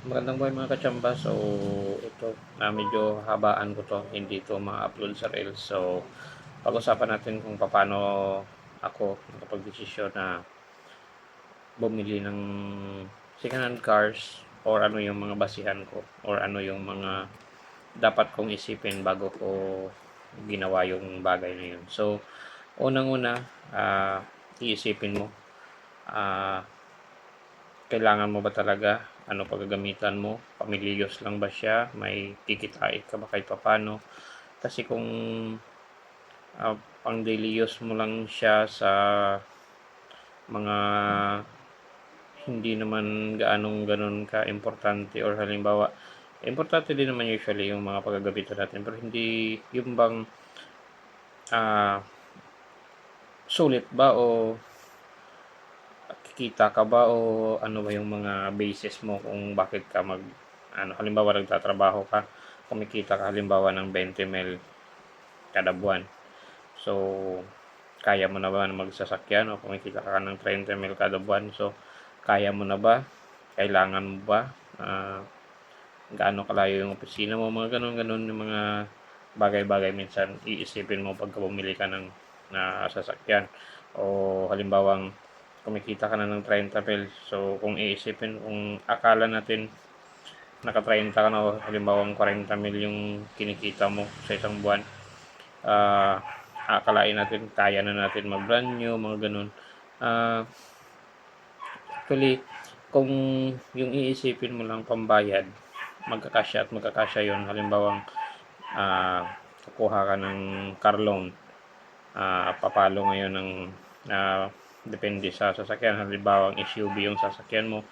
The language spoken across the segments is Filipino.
Magandang buhay mga kachamba. So, ito medyo habaan ko to, hindi to ma-upload sa Reels. So, pag-usapan natin kung paano ako nakapag-desisyon na bumili ng second-hand cars or ano yung mga basihan ko or ano yung mga dapat kong isipin bago ko ginawa yung bagay na yun. So, unang-una, iisipin mo, ah, kailangan mo ba talaga? Ano paggagamitan mo? Pamilios lang ba siya? May kikitain ka ba kahit papano? Kasi kung pang daily use mo lang siya sa mga hindi naman gaanong ganun ka importante or halimbawa, importante din naman usually yung mga paggagamitan natin pero hindi yung bang ah, sulit ba o kikita ka ba o ano ba yung mga basis mo kung bakit ka halimbawa nagtatrabaho ka, kumikita ka halimbawa ng 20 mil kada buwan. So, kaya mo na ba na magsasakyan o kumikita ka ng 30 mil kada buwan? So, kaya mo na ba? Kailangan mo ba? Gaano kalayo yung opisina mo? Mga ganun-ganun yung mga bagay-bagay minsan iisipin mo pagka bumili ka ng sasakyan. O halimbawang kumikita ka na ng 30 mil. So, kung iisipin, kung akala natin naka-30 ka na o halimbawang 40 mil yung kinikita mo sa isang buwan, akalain natin kaya na natin mag-brand new, mga ganun. Actually, kung yung iisipin mo lang pambayad, magkakasya at magkakasya yun. Halimbawang kukuha ka ng car loan, papalo ngayon ng depende sa sasakyan. Halimbawa, SUV yung sasakyan mo,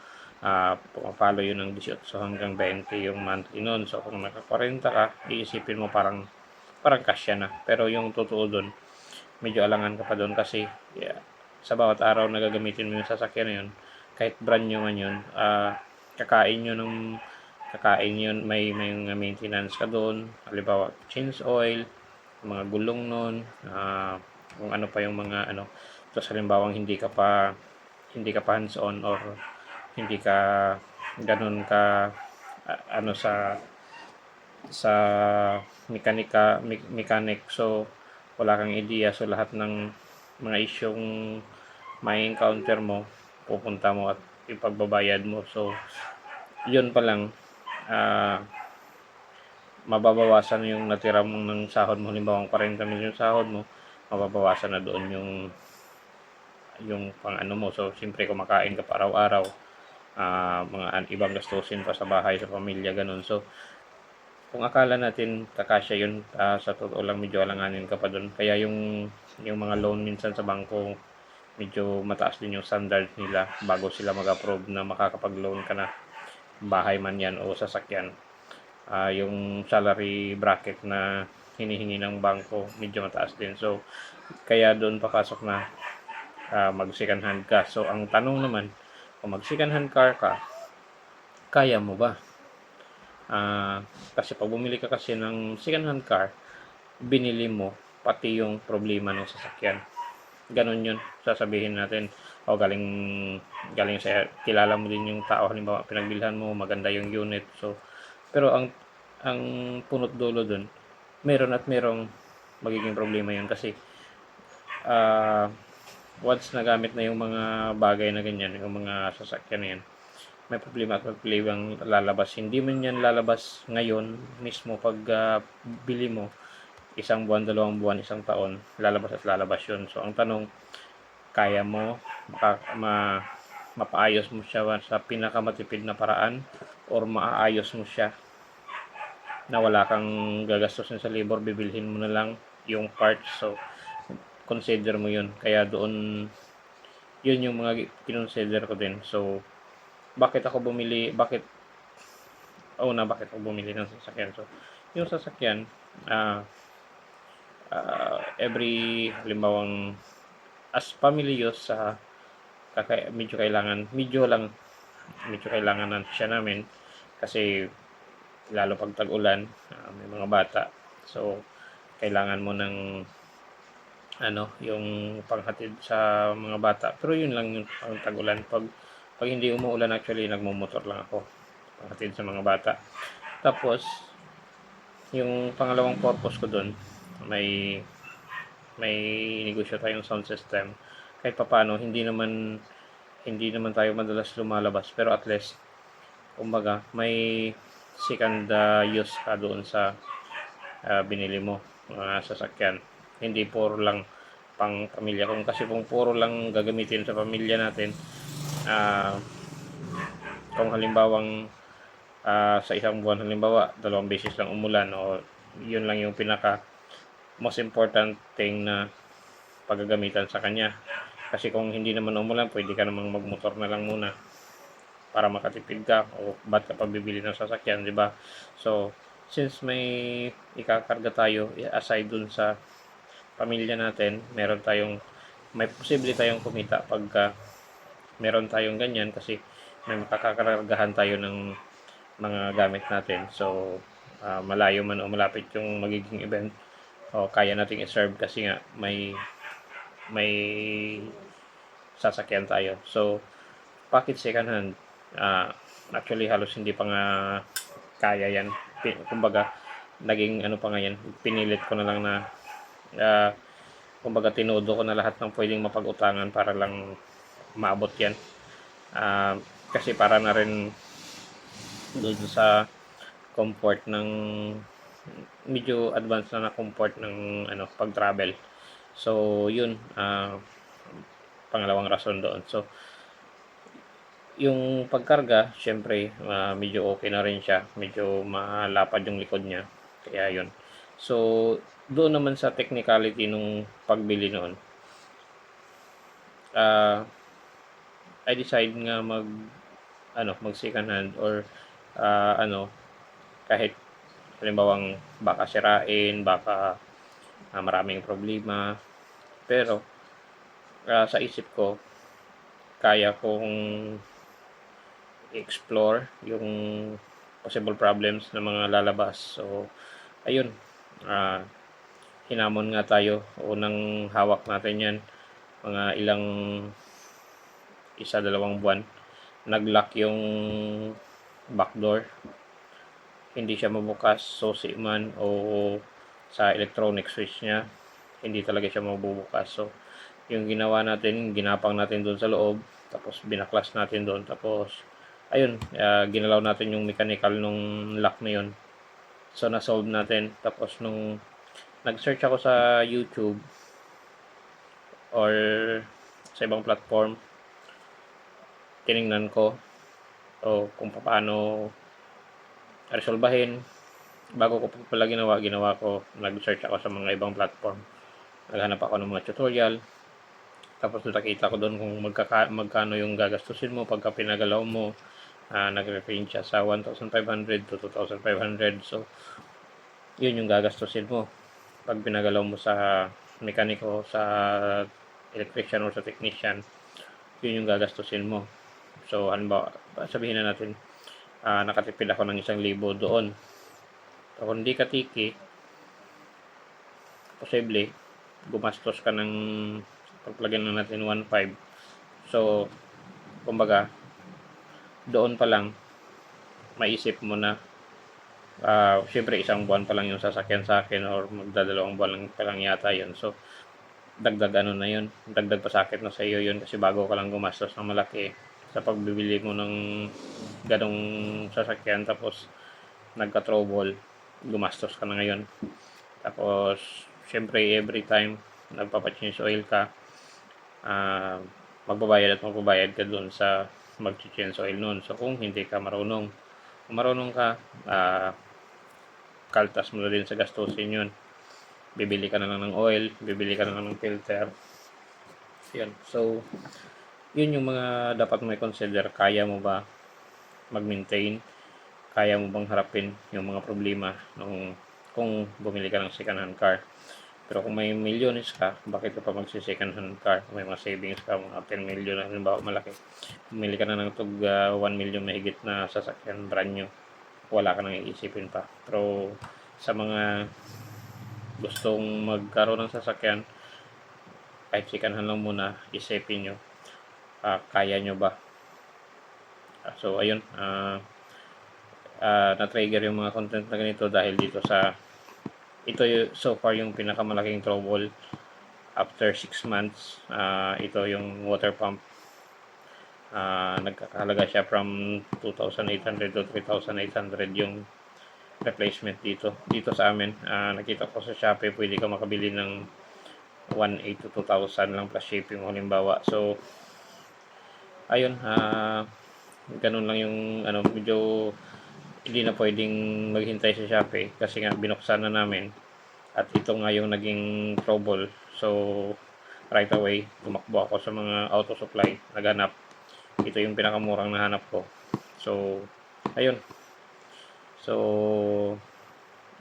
pumapalo yun ng 18 hanggang 20 yung monthly nun. So, kung naka-40 ka, iisipin mo parang kasya na. Pero yung totoo doon, medyo alangan ka pa doon kasi sa bawat araw na gagamitin mo yung sasakyan na yun, kahit brand new man yun, kakain yun ng kakain yun, may mga maintenance ka doon, halimbawa change oil, mga gulong nun, kung ano pa yung mga ano. Tapos halimbawang hindi ka pa hands on or hindi ka ganun ka ano sa mechanic, so wala kang idea, so lahat ng mga isyong may encounter mo pupunta mo at ipagbabayad mo. So yun pa lang, ah, mababawasan yung natira mo ng sahod mo. Halimbawa 40 milyon sahod mo, mababawasan na doon yung pang ano mo. So siyempre kumakain ka pa araw-araw, mga ibang gastusin pa sa bahay, sa pamilya, ganun. So kung akala natin kakasya yun, sa totoo lang medyo alanganin ka pa doon. Kaya yung mga loan minsan sa bangko, medyo mataas din yung standard nila bago sila mag-approve na makakapag-loan ka na, bahay man yan o sasakyan. Yung salary bracket na hinihingi ng bangko medyo mataas din. So kaya doon papasok na mag second hand ka. So ang tanong naman, kung mag second hand car ka, kaya mo ba? Kasi pag bumili ka kasi ng second hand car, binili mo pati yung problema ng sasakyan. Ganon yun, sasabihin natin, o galing sa kilala mo din yung tao, halimbawa pinagbilhan mo, maganda yung unit. So pero ang punot dulo dun, meron at merong magiging problema yun kasi once nagamit na yung mga bagay na ganyan, yung mga sasakyan na yan, may problema at may problemang lalabas. Hindi man yan lalabas ngayon mismo pag bili mo, isang buwan, 2 buwan, isang taon, lalabas at lalabas yun. So ang tanong, kaya mo mapaayos mo siya sa pinakamatipid na paraan or maaayos mo siya na wala kang gagastusin sa labor, bibilhin mo na lang yung parts. So consider mo yun. Kaya doon, yun yung mga kinonsider ko din. So bakit ako bumili ng sasakyan? So yung sasakyan, halimbawang as family use, medyo kailangan na siya namin kasi lalo pag tag-ulan, may mga bata. So kailangan mo ng yung panghatid sa mga bata. Pero yun lang yung pang tag-ulan. Pag hindi umuulan, actually nagmo-motor lang ako. hatid sa mga bata. Tapos, yung pangalawang purpose ko dun, may may negosyo tayong sound system. Kahit papaano, hindi naman tayo madalas lumalabas, pero at least, kumbaga, may second use ka doon sa binili mo sasakyan. Hindi puro lang pang pamilya. Kung puro lang gagamitin sa pamilya natin, ah, kung halimbawang sa isang buwan, halimbawa, 2 beses lang umulan o yun lang yung pinaka most important thing na paggagamitan sa kanya. Kasi kung hindi naman umulan, pwede ka namang magmotor na lang muna para makatipid ka o ba't ka pa bibili ng sasakyan, di ba? So, since may ikakarga tayo, aside dun sa pamilya natin, may posible tayong kumita pagka meron tayong ganyan kasi may makakakargahan tayo ng mga gamit natin. So, malayo man o malapit yung magiging event, o kaya nating i-serve kasi nga may sasakyan tayo. So, bakit second hand? Actually, halos hindi pa nga kaya yan. Kumbaga, naging ano pa nga yan, pinilit ko na lang na kumbaga tinodo ko na lahat ng pwedeng mapag-utangan para lang maabot yan. Kasi para na rin doon sa comfort ng medyo advanced na comfort ng pag-travel. So, yun, pangalawang rason doon. So, yung pagkarga, syempre, medyo okay na rin siya. Medyo malapad yung likod niya. Kaya yun. So, doon naman sa technicality nung pagbili noon, I decide nga mag second hand or kahit halimbawang baka sirain, baka maraming problema. Pero sa isip ko, kaya kong explore yung possible problems ng mga lalabas. So, ayun, hinamon nga tayo. Unang hawak natin yan, mga ilang 1-2 buwan. Nag-lock yung back door. Hindi siya mabukas, susi man o sa electronic switch niya, hindi talaga siya mabubukas. So, yung ginawa natin, ginapang natin doon sa loob, tapos binaklas natin doon, tapos ayun, ginalaw natin yung mechanical nung lock na yun. So, na-solve natin. Tapos nung nag-search ako sa YouTube or sa ibang platform, tiningnan ko o kung paano resolbahin. Bago ko pala ginawa ko, nag-search ako sa mga ibang platform. Naghanap ako ng mga tutorial. Tapos nakita ko doon kung magkano yung gagastusin mo pagka pinagalaw mo. Nagre-range siya sa 1,500 to 2,500. So, yun yung gagastusin mo pag pinagalaw mo sa mekaniko, sa electrician or sa technician. Yun yung gagastusin mo. So, halimbawa, sabihin na natin, nakatipid ako ng 1,000 doon. So, kung di ka tiki, posible, gumastos ka ng pagplagyan na natin 1,500. So, kumbaga, doon pa lang, maisip mo na, syempre 1 buwan pa lang yung sasakyan sa akin or magdadalawang buwan lang pa lang yata yun. So, dagdag na yun. Dagdag pasakit na sa iyo yun kasi bago ka lang gumastos ng malaki sa pagbibili mo ng ganong sasakyan tapos nagka-trouble, gumastos ka na ngayon. Tapos, syempre every time nagpapa-change oil ka, magbabayad ka doon sa mag-change oil noon. So, kung hindi ka marunong, ka, kaltas mo na din sa gastusin yun. Bibili ka na lang ng oil, bibili ka na lang ng filter. Yan. So, yun yung mga dapat mo i-consider. Kaya mo ba mag-maintain? Kaya mo bang harapin yung mga problema kung bumili ka ng second hand car? Pero kung may milyones ka, bakit ka pa magsi-second hand car? Kung may mga savings ka, mga 10 million na halimbawa malaki. Bumili ka na ng 1 million na higit na sasakyan brand new. Wala ka nang iisipin pa. Pero sa mga gustong magkaroon ng sasakyan, kahit second hand lang muna, isipin nyo, kaya nyo ba? So, ayun. na-trigger yung mga content na ganito dahil dito sa ito so far yung pinakamalaking trouble after 6 months. Ito yung water pump. Nagkakahalaga siya from 2,800 to 3,800 yung replacement dito sa amin. Nakita ko sa Shopee pwede ka makabili ng 1,800 to 2,000 lang plus shipping halimbawa. So ayun, ganun lang yung medyo hindi na pwedeng maghintay sa Shopee kasi nga binuksan na namin at ito nga yung naging trouble. So right away tumakbo ako sa mga auto supply, naghanap. Ito yung pinakamurang nahanap ko. So ayun, so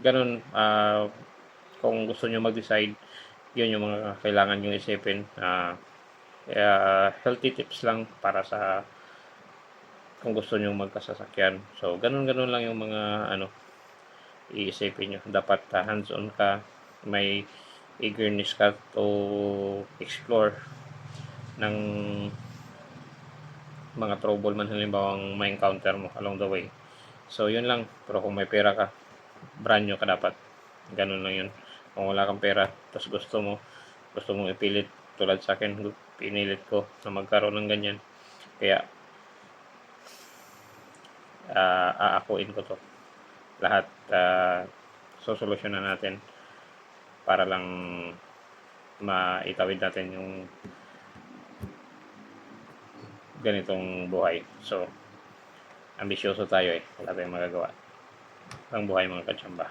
ganun. Kung gusto nyo mag-decide, yun yung mga kailangan nyo isipin. Healthy tips lang para sa kung gusto nyo magkasasakyan. So ganun lang yung mga iisipin nyo. Dapat hands-on ka, may eagerness ka to explore ng mga trouble man halimbawa may encounter mo along the way. So yun lang. Pero kung may pera ka, brand new ka dapat. Ganun lang yun. Kung wala kang pera, tapos gusto mong ipilit, tulad sa akin, pinilit ko na magkaroon ng ganyan. Kaya aakuin ko to lahat. Sosolusyonan natin para lang maitawid natin yung ganitong buhay. So ambisyoso tayo wala tayong magagawa ang buhay mga katsamba.